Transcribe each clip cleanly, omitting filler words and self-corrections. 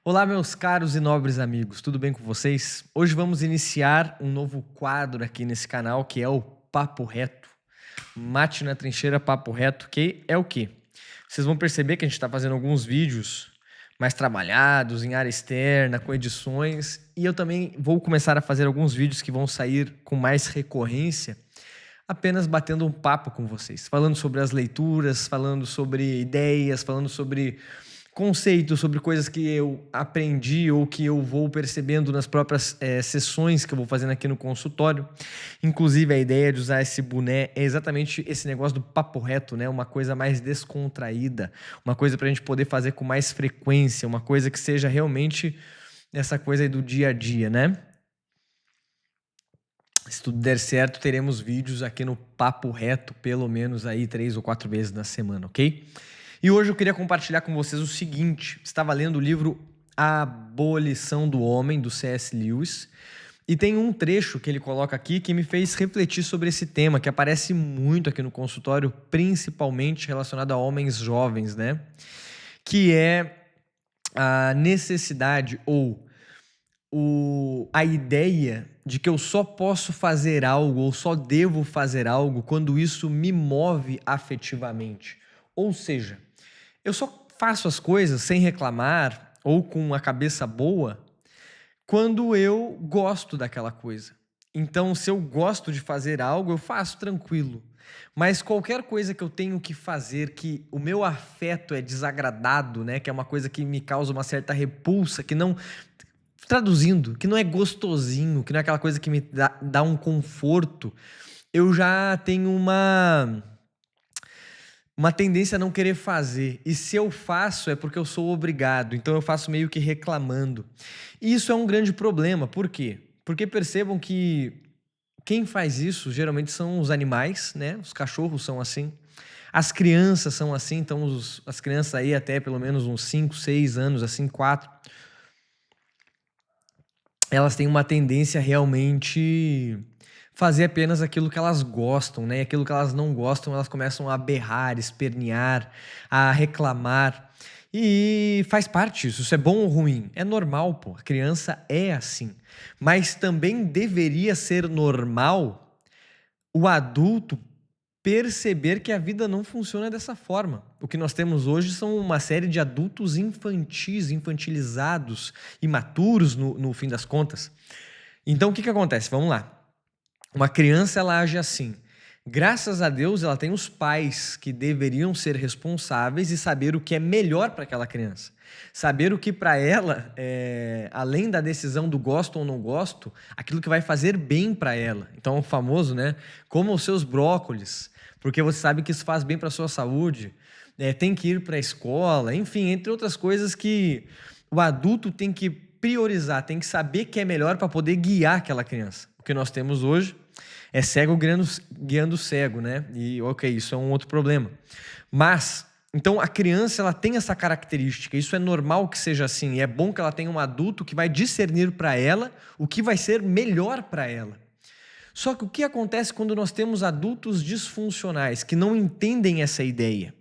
Olá, meus caros e nobres amigos, tudo bem com vocês? Hoje vamos iniciar um novo quadro aqui nesse canal que é o Papo Reto. Mate na trincheira, Papo Reto, que é o quê? Vocês vão perceber que a gente está fazendo alguns vídeos mais trabalhados, em área externa, com edições, e eu também vou começar a fazer alguns vídeos que vão sair com mais recorrência, apenas batendo um papo com vocês, falando sobre as leituras, falando sobre ideias, falando sobre conceitos, sobre coisas que eu aprendi ou que eu vou percebendo nas próprias sessões que eu vou fazendo aqui no consultório. Inclusive, a ideia de usar esse boné é exatamente esse negócio do papo reto, né? Uma coisa mais descontraída, uma coisa para a gente poder fazer com mais frequência, uma coisa que seja realmente essa coisa aí do dia a dia, né? Se tudo der certo, teremos vídeos aqui no Papo Reto, pelo menos aí 3 ou 4 vezes na semana, ok? E hoje eu queria compartilhar com vocês o seguinte: estava lendo o livro A Abolição do Homem, do C.S. Lewis, e tem um trecho que ele coloca aqui que me fez refletir sobre esse tema, que aparece muito aqui no consultório, principalmente relacionado a homens jovens, né? Que é a necessidade ou a ideia de que eu só posso fazer algo ou só devo fazer algo quando isso me move afetivamente. Ou seja, eu só faço as coisas sem reclamar ou com a cabeça boa quando eu gosto daquela coisa. Então, se eu gosto de fazer algo, eu faço tranquilo. Mas qualquer coisa que eu tenho que fazer, que o meu afeto é desagradado, né, que é uma coisa que me causa uma certa repulsa, que não, traduzindo, que não é gostosinho, que não é aquela coisa que me dá um conforto, eu já tenho uma tendência a não querer fazer. E se eu faço, é porque eu sou obrigado. Então eu faço meio que reclamando. E isso é um grande problema. Por quê? Porque percebam que quem faz isso geralmente são os animais, né? Os cachorros são assim. As crianças são assim. Então as crianças aí até pelo menos uns 5, 6 anos, assim, 4, elas têm uma tendência a realmente fazer apenas aquilo que elas gostam, né? E aquilo que elas não gostam, elas começam a berrar, espernear, a reclamar. E faz parte disso. Isso é bom ou ruim? É normal, pô. A criança é assim. Mas também deveria ser normal o adulto perceber que a vida não funciona dessa forma. O que nós temos hoje são uma série de adultos infantis, infantilizados, imaturos no fim das contas. Então, o que acontece? Vamos lá. Uma criança, ela age assim. Graças a Deus, ela tem os pais que deveriam ser responsáveis e saber o que é melhor para aquela criança. Saber o que para ela, além da decisão do gosto ou não gosto, aquilo que vai fazer bem para ela. Então, o famoso, né? Coma os seus brócolis, porque você sabe que isso faz bem para a sua saúde. Tem que ir para a escola, enfim, entre outras coisas que o adulto tem que priorizar, tem que saber que é melhor para poder guiar aquela criança. O que nós temos hoje é cego guiando cego, né? E ok, isso é um outro problema. Mas, então a criança, ela tem essa característica, isso é normal que seja assim, e é bom que ela tenha um adulto que vai discernir para ela o que vai ser melhor para ela. Só que o que acontece quando nós temos adultos disfuncionais, que não entendem essa ideia?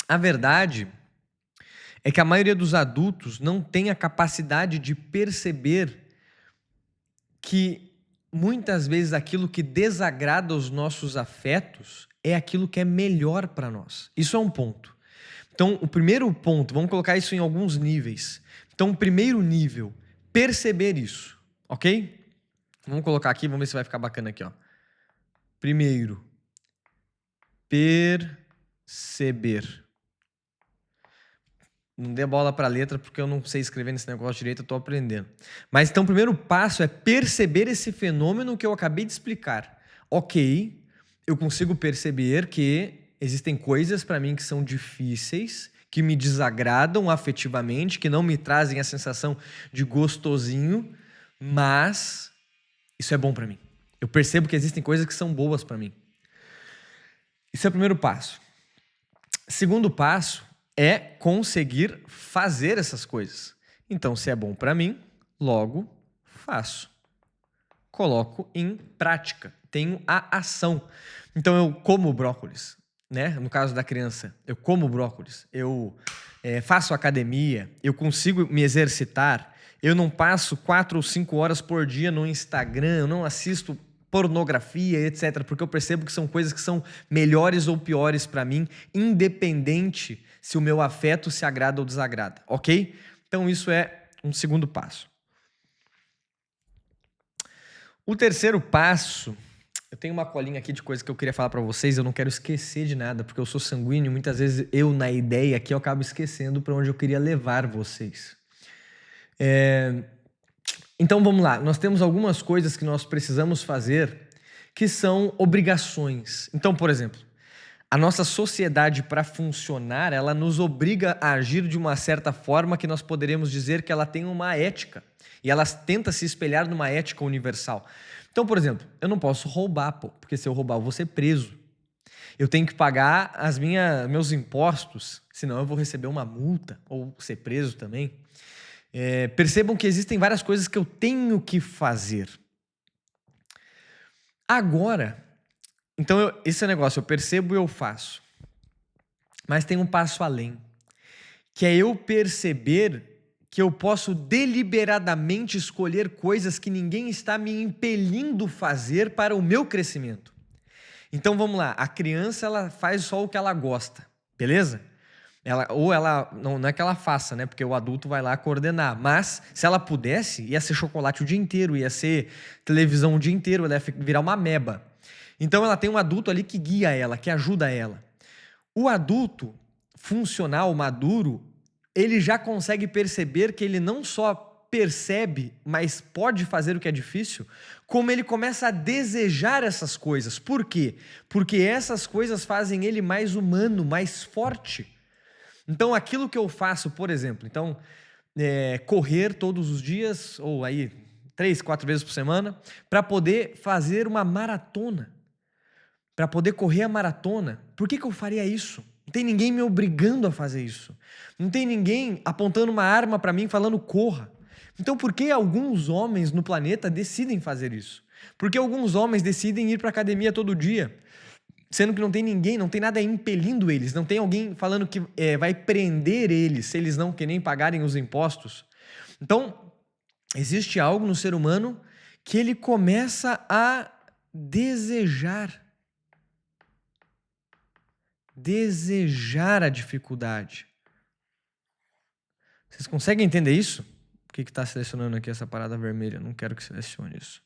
A verdade é que a maioria dos adultos não tem a capacidade de perceber que muitas vezes aquilo que desagrada os nossos afetos é aquilo que é melhor para nós. Isso é um ponto. Então, o primeiro ponto, vamos colocar isso em alguns níveis. Então, o primeiro nível, perceber isso, ok? Vamos colocar aqui, vamos ver se vai ficar bacana aqui, ó. Primeiro, perceber. Não dê bola para a letra porque eu não sei escrever nesse negócio direito, eu estou aprendendo. Mas então o primeiro passo é perceber esse fenômeno que eu acabei de explicar. Ok, eu consigo perceber que existem coisas para mim que são difíceis, que me desagradam afetivamente, que não me trazem a sensação de gostosinho, mas isso é bom para mim. Eu percebo que existem coisas que são boas para mim. Isso é o primeiro passo. Segundo passo é conseguir fazer essas coisas. Então, se é bom para mim, logo faço. Coloco em prática, tenho a ação. Então, eu como brócolis. né? No caso da criança, eu como brócolis, eu faço academia, eu consigo me exercitar, eu não passo 4 ou 5 horas por dia no Instagram, eu não assisto pornografia, etc., porque eu percebo que são coisas que são melhores ou piores para mim, independente se o meu afeto se agrada ou desagrada, ok? Então isso é um segundo passo. O terceiro passo, eu tenho uma colinha aqui de coisa que eu queria falar para vocês, eu não quero esquecer de nada, porque eu sou sanguíneo, muitas vezes eu, na ideia aqui, eu acabo esquecendo para onde eu queria levar vocês. Então vamos lá, nós temos algumas coisas que nós precisamos fazer que são obrigações. Então, por exemplo, a nossa sociedade, para funcionar, ela nos obriga a agir de uma certa forma que nós poderíamos dizer que ela tem uma ética. E ela tenta se espelhar numa ética universal. Então, por exemplo, eu não posso roubar, porque se eu roubar eu vou ser preso. Eu tenho que pagar meus impostos, senão eu vou receber uma multa ou ser preso também. Percebam que existem várias coisas que eu tenho que fazer. Agora, então esse negócio eu percebo e eu faço. Mas tem um passo além, que é eu perceber que eu posso deliberadamente escolher coisas que ninguém está me impelindo fazer para o meu crescimento. Então vamos lá, a criança ela faz só o que ela gosta, beleza? Não é que ela faça, né? Porque o adulto vai lá coordenar. Mas se ela pudesse, ia ser chocolate o dia inteiro, ia ser televisão o dia inteiro, ela ia virar uma ameba. Então ela tem um adulto ali que guia ela, que ajuda ela. O adulto funcional, maduro, ele já consegue perceber que ele não só percebe, mas pode fazer o que é difícil, como ele começa a desejar essas coisas. Por quê? Porque essas coisas fazem ele mais humano, mais forte. Então, aquilo que eu faço, por exemplo, correr todos os dias, ou aí 3, 4 vezes por semana, para poder fazer uma maratona, para poder correr a maratona. Por que eu faria isso? Não tem ninguém me obrigando a fazer isso. Não tem ninguém apontando uma arma para mim falando corra. Então por que alguns homens no planeta decidem fazer isso? Por que alguns homens decidem ir para a academia todo dia? Sendo que não tem ninguém, não tem nada impelindo eles, não tem alguém falando que vai prender eles se eles não querem pagarem os impostos. Então, existe algo no ser humano que ele começa a desejar a dificuldade. Vocês conseguem entender isso? Por que está selecionando aqui essa parada vermelha? Não quero que selecione isso.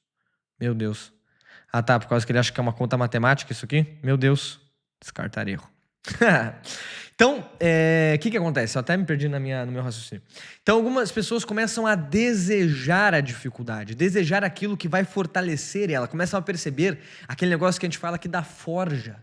Meu Deus. Ah, tá, por causa que ele acha que é uma conta matemática isso aqui? Meu Deus. Descartar erro. Então, o que acontece? Eu até me perdi no meu raciocínio. Então, algumas pessoas começam a desejar a dificuldade, desejar aquilo que vai fortalecer ela, começam a perceber aquele negócio que a gente fala aqui da forja.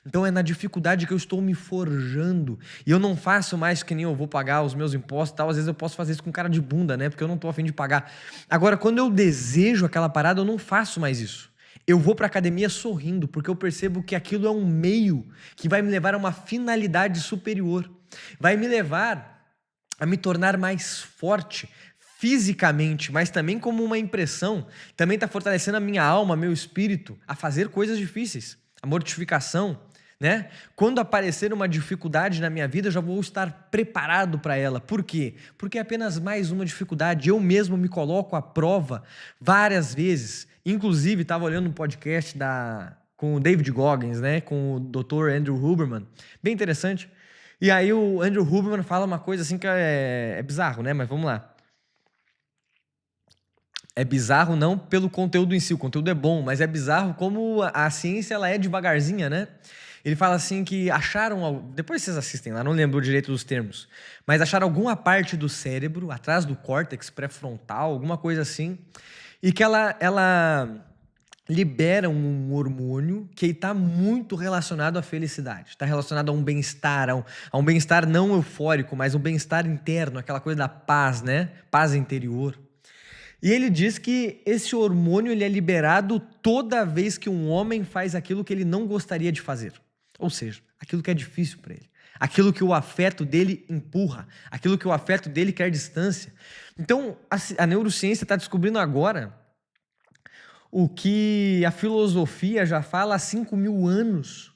Então é na dificuldade que eu estou me forjando. E eu não faço mais que nem eu vou pagar os meus impostos e tal. Às vezes eu posso fazer isso com cara de bunda, né? Porque eu não estou a fim de pagar. Agora, quando eu desejo aquela parada, eu não faço mais isso. Eu vou para a academia sorrindo, porque eu percebo que aquilo é um meio que vai me levar a uma finalidade superior. Vai me levar a me tornar mais forte fisicamente, mas também como uma impressão. Também está fortalecendo a minha alma, meu espírito, a fazer coisas difíceis. A mortificação, né? Quando aparecer uma dificuldade na minha vida, eu já vou estar preparado para ela. Por quê? Porque é apenas mais uma dificuldade. Eu mesmo me coloco à prova várias vezes. Inclusive, estava olhando um podcast com o David Goggins, né? Com o Dr. Andrew Huberman. Bem interessante. E aí o Andrew Huberman fala uma coisa assim que é bizarro, né? Mas vamos lá. É bizarro não pelo conteúdo em si, o conteúdo é bom, mas é bizarro como a ciência ela é devagarzinha, né? Ele fala assim que acharam, depois vocês assistem lá, não lembro direito dos termos, mas acharam alguma parte do cérebro, atrás do córtex pré-frontal, alguma coisa assim, e que ela libera um hormônio que está muito relacionado à felicidade, está relacionado a um bem-estar, a um bem-estar não eufórico, mas um bem-estar interno, aquela coisa da paz, né? Paz interior. E ele diz que esse hormônio ele é liberado toda vez que um homem faz aquilo que ele não gostaria de fazer. Ou seja, aquilo que é difícil para ele. Aquilo que o afeto dele empurra. Aquilo que o afeto dele quer distância. Então, a neurociência está descobrindo agora o que a filosofia já fala há 5.000 anos.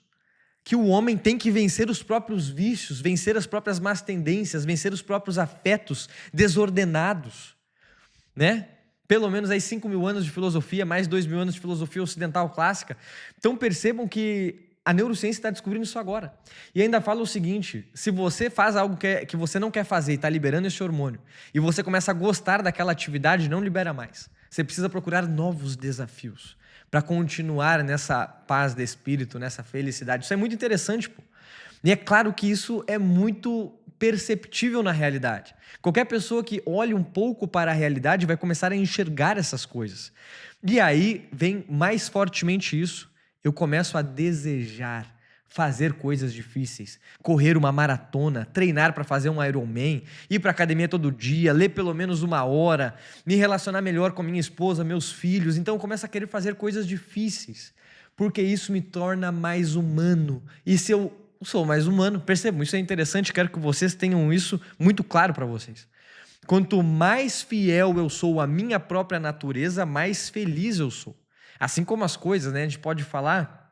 que o homem tem que vencer os próprios vícios, vencer as próprias más tendências, vencer os próprios afetos desordenados, né? Pelo menos aí 5.000 anos de filosofia, mais 2.000 anos de filosofia ocidental clássica. Então percebam que a neurociência está descobrindo isso agora. E ainda fala o seguinte: se você faz algo que você não quer fazer e está liberando esse hormônio, e você começa a gostar daquela atividade, não libera mais. Você precisa procurar novos desafios para continuar nessa paz de espírito, nessa felicidade. Isso é muito interessante, pô. E é claro que isso é muito perceptível na realidade. Qualquer pessoa que olhe um pouco para a realidade vai começar a enxergar essas coisas. E aí vem mais fortemente isso. Eu começo a desejar fazer coisas difíceis, correr uma maratona, treinar para fazer um Ironman, ir para academia todo dia, ler pelo menos 1 hora, me relacionar melhor com a minha esposa, meus filhos. Então eu começo a querer fazer coisas difíceis, porque isso me torna mais humano. E se eu sou mais humano, percebam, isso é interessante, quero que vocês tenham isso muito claro para vocês. Quanto mais fiel eu sou à minha própria natureza, mais feliz eu sou. Assim como as coisas, né? A gente pode falar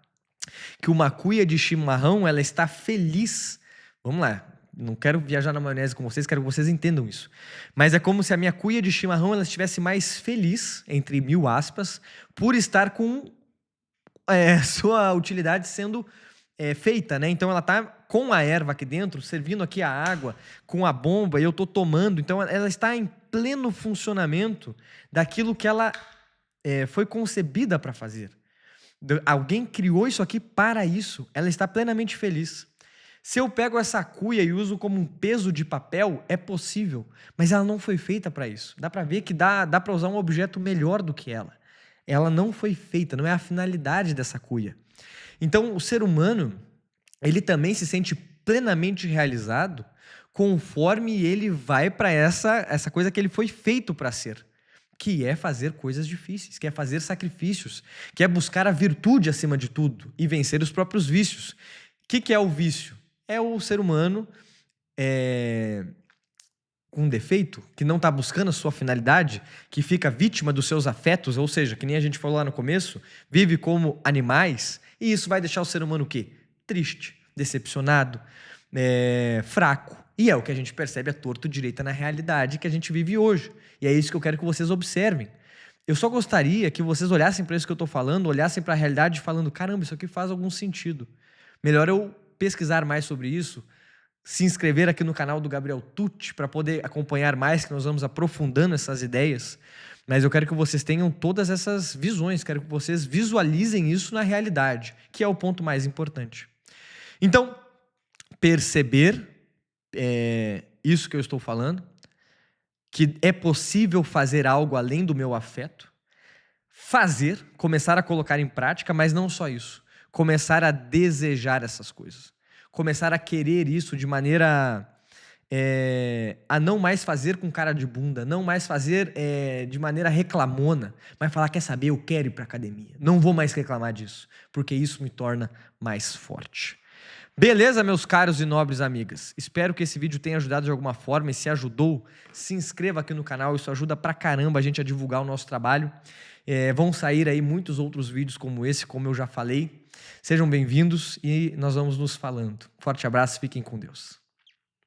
que uma cuia de chimarrão, ela está feliz. Vamos lá, não quero viajar na maionese com vocês, quero que vocês entendam isso. Mas é como se a minha cuia de chimarrão ela estivesse mais feliz, entre 1000 aspas, por estar com sua utilidade sendo feita, né? Então ela está com a erva aqui dentro, servindo aqui a água, com a bomba, e eu estou tomando. Então ela está em pleno funcionamento daquilo que ela foi concebida para fazer. Alguém criou isso aqui para isso. Ela está plenamente feliz. Se eu pego essa cuia e uso como um peso de papel, é possível, mas ela não foi feita para isso. Dá para ver que dá para usar um objeto melhor do que ela. Ela não foi feita, não é a finalidade dessa cuia. Então, o ser humano, ele também se sente plenamente realizado conforme ele vai para essa coisa que ele foi feito para ser, que é fazer coisas difíceis, que é fazer sacrifícios, que é buscar a virtude acima de tudo e vencer os próprios vícios. O que é o vício? É o ser humano com defeito, que não está buscando a sua finalidade, que fica vítima dos seus afetos, ou seja, que nem a gente falou lá no começo, vive como animais, e isso vai deixar o ser humano o quê? Triste, decepcionado, fraco. E é o que a gente percebe à torto direita na realidade que a gente vive hoje. E é isso que eu quero que vocês observem. Eu só gostaria que vocês olhassem para isso que eu estou falando, olhassem para a realidade falando, caramba, isso aqui faz algum sentido. Melhor eu pesquisar mais sobre isso, se inscrever aqui no canal do Gabriel Tucci para poder acompanhar mais, que nós vamos aprofundando essas ideias. Mas eu quero que vocês tenham todas essas visões, quero que vocês visualizem isso na realidade, que é o ponto mais importante. Então, perceber isso que eu estou falando, que é possível fazer algo além do meu afeto, começar a colocar em prática, mas não só isso, começar a desejar essas coisas, começar a querer isso de maneira a não mais fazer com cara de bunda, não mais fazer de maneira reclamona, mas falar, quer saber, eu quero ir para a academia, não vou mais reclamar disso, porque isso me torna mais forte. Beleza, meus caros e nobres amigas? Espero que esse vídeo tenha ajudado de alguma forma, e se ajudou, se inscreva aqui no canal, isso ajuda pra caramba a gente a divulgar o nosso trabalho. Vão sair aí muitos outros vídeos como esse, como eu já falei. Sejam bem-vindos e nós vamos nos falando. Forte abraço, fiquem com Deus.